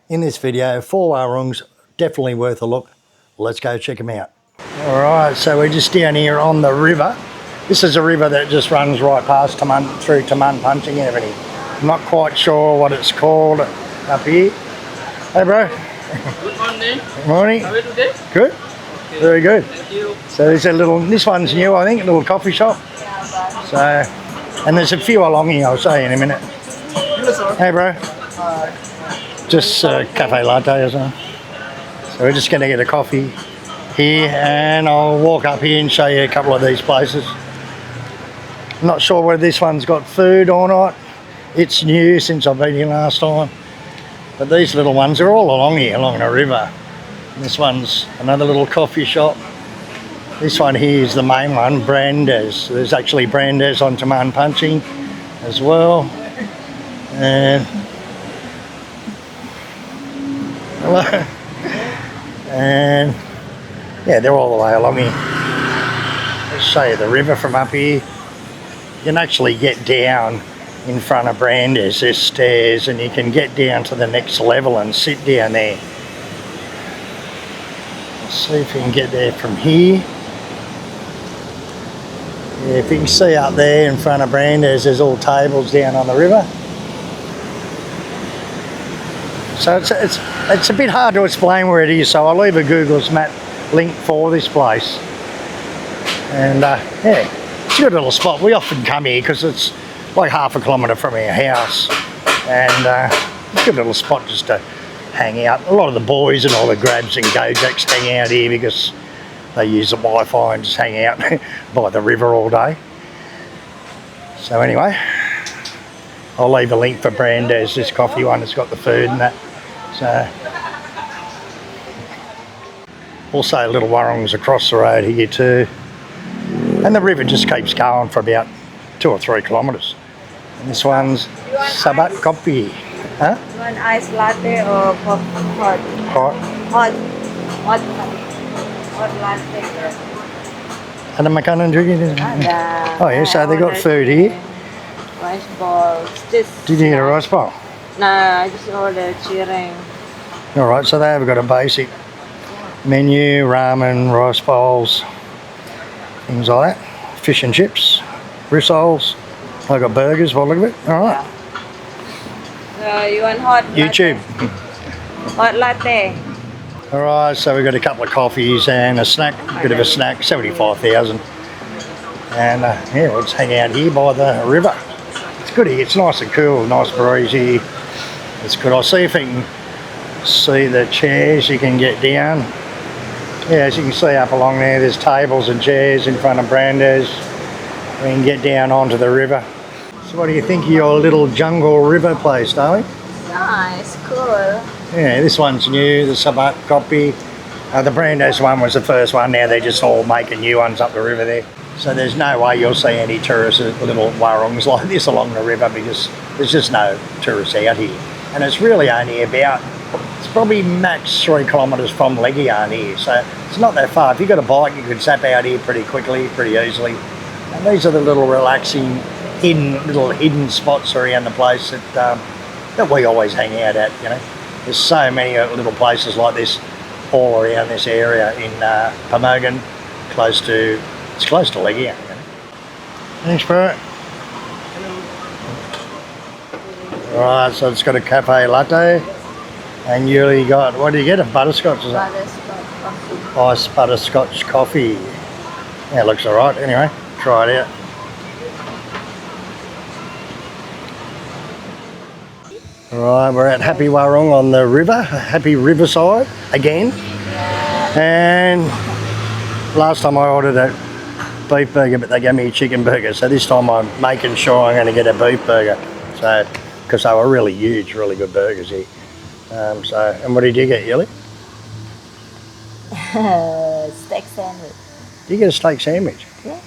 in this video. 4 Warungs, definitely worth a look. Let's go check them out. Alright, so we're just down here on the river. This is a river that just runs right past through Taman Punching and everything. I'm not quite sure what it's called up here. Hey bro. Good morning. Good morning. How are you today? Good. Okay. Very good. Thank you. So there's a little, this one's new I think, a little coffee shop. So, and there's a few along here I'll show you in a minute. Hey bro. Just a cafe latte or something. So we're just going to get a coffee here and I'll walk up here and show you a couple of these places. I'm not sure whether this one's got food or not. It's new since I've been here last time. But these little ones are all along here, along the river. And this one's another little coffee shop. This one here is the main one, Brandes. There's actually Brandes on Taman Punching as well. And hello. And yeah, they're all the way along here. Let's show you the river from up here. You can actually get down in front of Brandes. There's stairs and you can get down to the next level and sit down there. Let's see if you can get there from here. Yeah, if you can see up there in front of Brandes, there's all tables down on the river. So it's a bit hard to explain where it is, so I'll leave a Google Maps link for this place. And yeah, it's a good little spot. We often come here because it's like half a kilometre from our house, and it's a good little spot just to hang out. A lot of the boys and all the grabs and gojeks hang out here because they use the Wi-Fi and just hang out by the river all day. So anyway, I'll leave a link for Brandes, this coffee one. It's got the food and that. So also little Warungs across the road here too. And the river just keeps going for about 2 or 3 kilometres. And this one's Sahabat Kopi. Huh? You want iced latte or hot? Hot latte. Ada makanan juga di sini? Ada. Oh yeah, so they got food here. Rice balls. Did you get a rice bowl? Nah, I just ordered cireng. Alright, so they have got a basic menu, ramen, rice bowls, things like that. Fish and chips, rissoles. I've got burgers by the look of it. Alright. So you want hot YouTube. latte? Hot latte. Alright, so we've got a couple of coffees and a snack, a bit of a snack, 75,000. And yeah, we'll just hang out here by the river. It's good here, it's nice and cool, nice breezy. It's good. I'll see if you can see the chairs you can get down. Yeah, as you can see up along there, there's tables and chairs in front of Brandes. We can get down onto the river. So what do you think of your little jungle river place, darling? Nice, cool. Yeah, this one's new, the Sahabat Kopi. The Brandes one was the first one. Now they're just all making new ones up the river there. So there's no way you'll see any tourists, little Warungs like this along the river, because there's just no tourists out here. And it's really only about, it's probably max 3 kilometres from Legian here. So it's not that far. If you've got a bike, you could zap out here pretty quickly, pretty easily. And these are the little relaxing, hidden spots around the place that we always hang out at, you know. There's so many little places like this all around this area in Pamogan, it's close to Legian. You know? Thanks, bro. Alright, so it's got a cafe latte, and you got, what do you get, a butterscotch or something? Butterscotch coffee. Ice butterscotch coffee. Yeah, it looks alright. Anyway, try it out. Alright, we're at Happy Warung on the river, Happy Riverside again. And last time I ordered a beef burger, but they gave me a chicken burger. So this time I'm making sure I'm going to get a beef burger. So, because they were really huge, really good burgers here. And what did you get, Yuli? Steak sandwich. Did you get a steak sandwich? Yeah.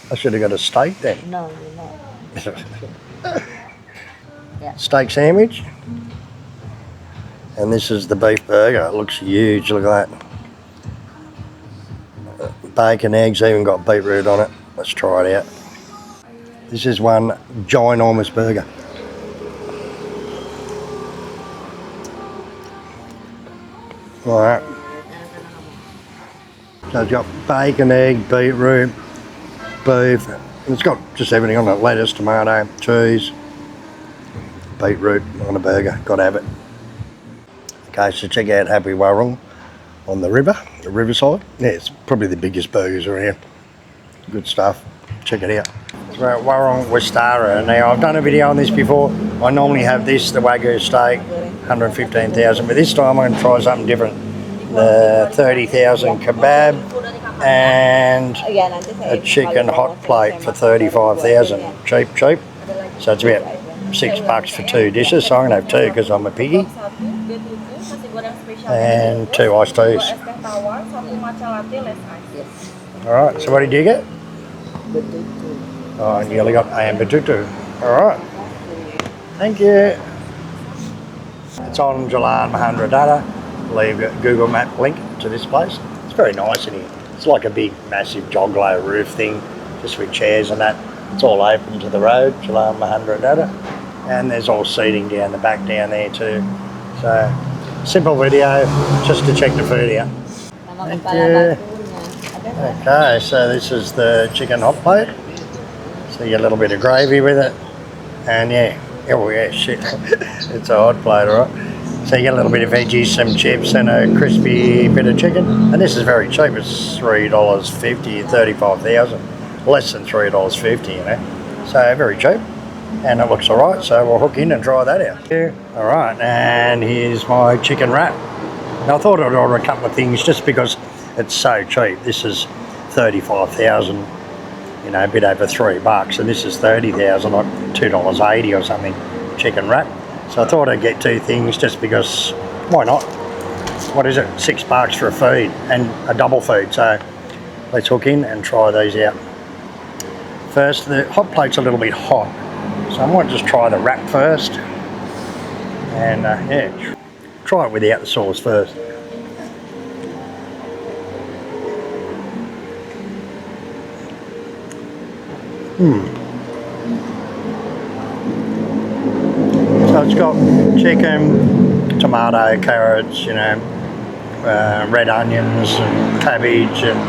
I should have got a steak then. No, you're not. Yeah. Steak sandwich. And this is the beef burger. It looks huge, look at that. Bacon, eggs, even got beetroot on it. Let's try it out. This is one ginormous burger. Alright. So it's got bacon, egg, beetroot, beef. It's got just everything on it. Lettuce, tomato, cheese, beetroot on a burger. Gotta have it. Okay, so check out Happy Warung on the Riverside. Yeah, it's probably the biggest burgers around. Good stuff. Check it out. So we're at Warung Wistara. Now I've done a video on this before. I normally have this, the Wagyu steak, 115,000, but this time I'm going to try something different. The 30,000 kebab and a chicken hot plate for 35,000. Cheap. So it's about $6 for 2 dishes. So I'm going to have 2 because I'm a piggy. And 2 iced teas. Alright, so what did you get? Oh, and you only got ayam betutu. Alright. Thank you. It's on Jalan Mahendra. Leave a Google Map link to this place. It's very nice in here. It's like a big, massive joglo roof thing, just with chairs and that. It's all open to the road, Jalan Mahendra. And there's all seating down the back down there too. So, simple video, just to check the food out. Thank you. Okay, so this is the chicken hot plate. So you get a little bit of gravy with it. And yeah, oh yeah, shit. It's a hot plate, alright. So you get a little bit of veggies, some chips and a crispy bit of chicken. And this is very cheap, it's $3.50, 35,000. Less than $3.50, you know. So very cheap. And it looks alright, so we'll hook in and try that out. Alright, and here's my chicken wrap. Now I thought I'd order a couple of things just because it's so cheap. This is 35,000, you know, a bit over $3, and this is 30,000, like $2.80 or something, chicken wrap. So I thought I'd get 2 things just because, why not? What is it, $6 for a feed and a double feed. So let's hook in and try these out. First, the hot plate's a little bit hot, so I might just try the wrap first. And yeah, try it without the sauce first. So it's got chicken, tomato, carrots, you know, red onions and cabbage, and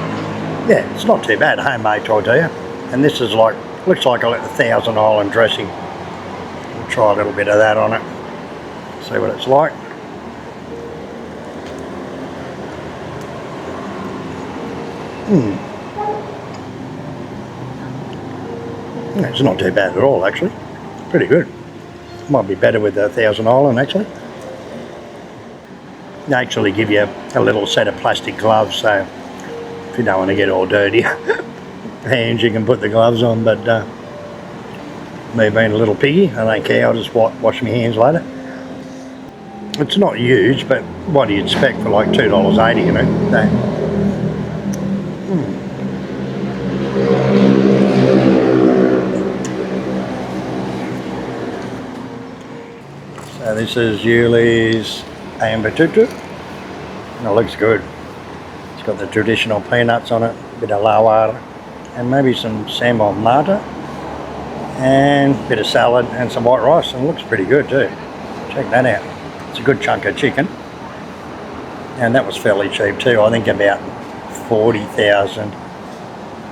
yeah, it's not too bad. Homemade tortilla. And this is like, looks like a Thousand Island dressing. We'll try a little bit of that on it. See what it's like. It's not too bad at all, actually. Pretty good. Might be better with the Thousand Island, actually. They actually give you a little set of plastic gloves, so if you don't want to get all dirty hands, you can put the gloves on. But me being a little piggy, I don't care. I'll just wash my hands later. It's not huge, but what do you expect for like $2.80, you know? So this is Yuli's ayam betutu. It looks good. It's got the traditional peanuts on it, a bit of lawar, and maybe some sambal mata, and a bit of salad and some white rice, and it looks pretty good too. Check that out. It's a good chunk of chicken, and that was fairly cheap too. I think about 40,000,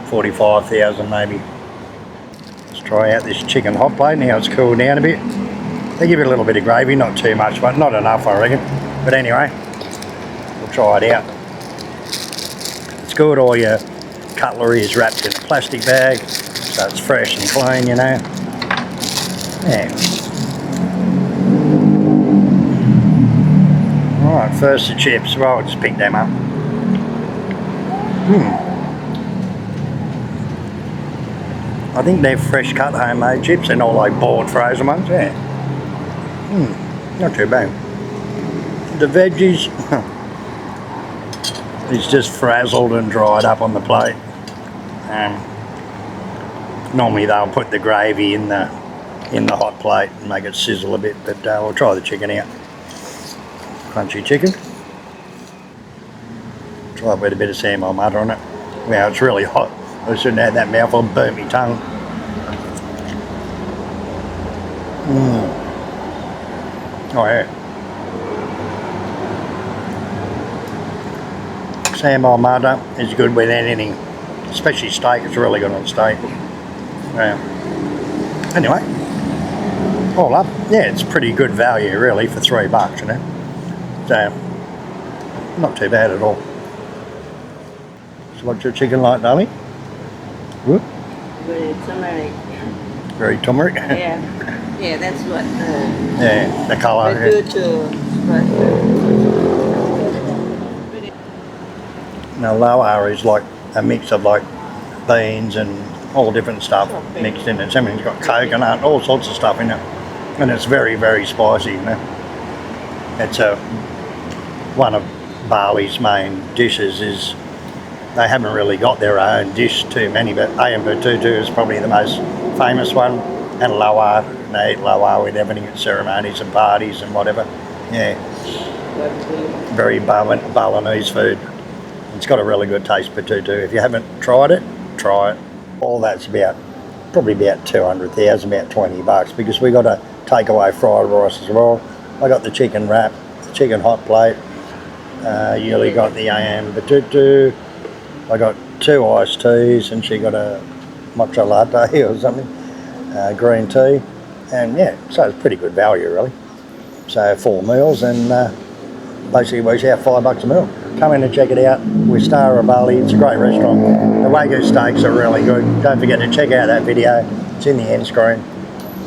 45,000 maybe. Let's try out this chicken hot plate. Now it's cooled down a bit. They give it a little bit of gravy, not too much, but not enough, I reckon. But anyway, we'll try it out. It's good. All your cutlery is wrapped in a plastic bag, so it's fresh and clean, you know. Yeah. Alright, first the chips. Well, I'll just pick them up. I think they're fresh cut homemade chips. They're not like bought frozen ones, yeah. Not too bad. The veggies is just frazzled and dried up on the plate. Normally they'll put the gravy in the hot plate and make it sizzle a bit, but we'll try the chicken out. Crunchy chicken. Try it with a bit of sambal mata on it. Wow, it's really hot. I shouldn't have that mouthful, burnt my tongue. Oh yeah. MLMYDR is good with anything, especially steak. It's really good on steak. Yeah. Anyway, all up, yeah, it's pretty good value really for $3, you know. So, not too bad at all. So what's your chicken like, darling? Good? Very turmeric. Very turmeric? Yeah. Yeah, that's what Yeah, the colour. very Yeah. good to Now lower is like a mix of like beans and all different stuff mixed in it. Something's got coconut, all sorts of stuff in it. And it's very, very spicy, you know. It's one of Bali's main dishes is they haven't really got their own dish too many, but ayam betutu is probably the most famous one. And lower, they eat lower with everything at ceremonies and parties and whatever. Yeah, very Balinese food. It's got a really good taste, betutu. If you haven't tried it, try it. All that's probably about 200,000, about $20, because we got a takeaway fried rice as well. I got the chicken wrap, the chicken hot plate. Yuli got the ayam betutu. I got 2 iced teas, and she got a matcha latte or something, green tea, and yeah, so it's pretty good value really. So 4 meals, and basically works out $5 a meal. Come in and check it out. Wistara, Bali. It's a great restaurant. The Wagyu steaks are really good. Don't forget to check out that video. It's in the end screen.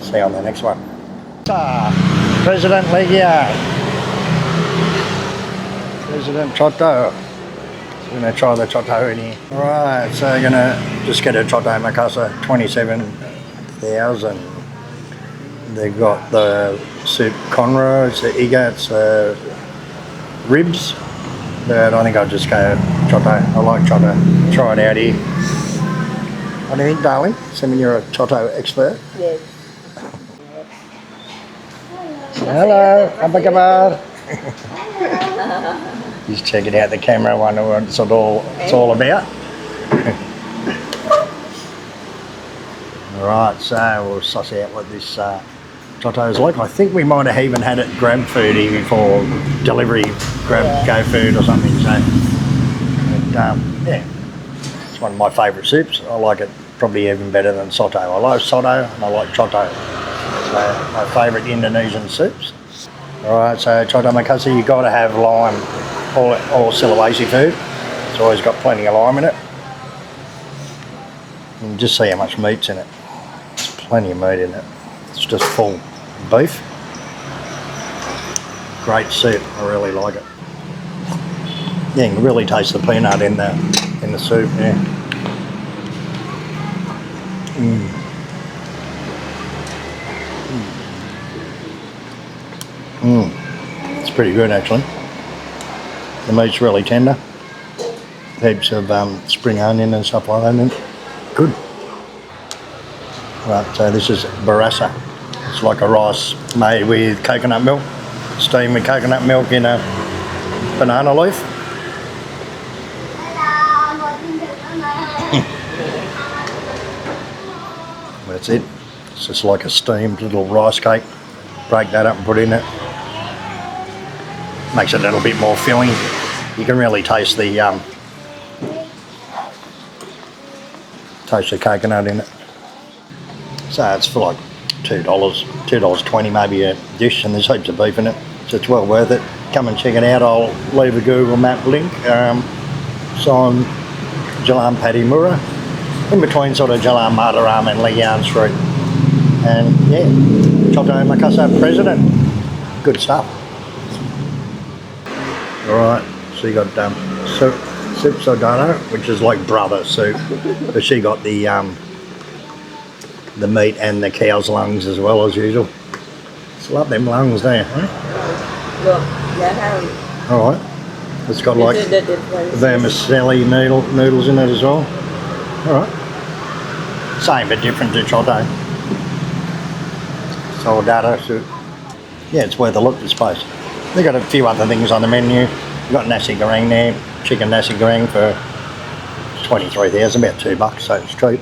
See you on the next one. President Legia. President Coto. So we're going to try the Coto in here. Right, so we're going to just get a Coto makassaar, 27,000. They've got the soup conros, the egats, ribs. But I think I'll just go Coto. I like Coto. Try it out here. What do you think, darling? Assuming you're a Coto expert. yes. Hello, apa kabar? He's checking out the camera, wondering what it's all about. Alright, so we'll suss out what this Coto's like. I think we might have even had it grab food even for delivery, go food or something. So, but, yeah, it's one of my favourite soups. I like it probably even better than soto. I like soto and I like Coto. So my favourite Indonesian soups. Alright, so Coto makassaar, you've got to have lime. All Sulawesi food. It's always got plenty of lime in it. You can just see how much meat's in it. There's plenty of meat in it. It's just full beef. Great soup. I really like it. Yeah, you can really taste the peanut in the soup. Yeah. It's pretty good actually. The meat's really tender. Heaps of spring onion and stuff like that in it. Good. Right, so this is barasa. It's like a rice made with coconut milk, steamed with coconut milk in a banana leaf. That's it. It's just like a steamed little rice cake. Break that up and put it in it. Makes it a little bit more filling. You can really taste the coconut in it. So it's for like $2.20 maybe a dish, and there's heaps of beef in it, so it's well worth it. Come and check it out. I'll leave a Google map link. It's on Jalan Padimura, in between sort of Jalan Mataram and Legian Street. And yeah, Coto makassaar Presiden. Good stuff. Alright, so you got soup saudara, which is like brother soup, but she got the meat and the cow's lungs as well as usual. Just love them lungs there, huh? Alright, it's got like vermicelli noodles in it as well. Alright, same but different to Coto. Saudara soup. Yeah, it's worth a look, this place. They've got a few other things on the menu. You've got nasi goreng there, chicken nasi goreng for 23,000, about $2, so it's cheap.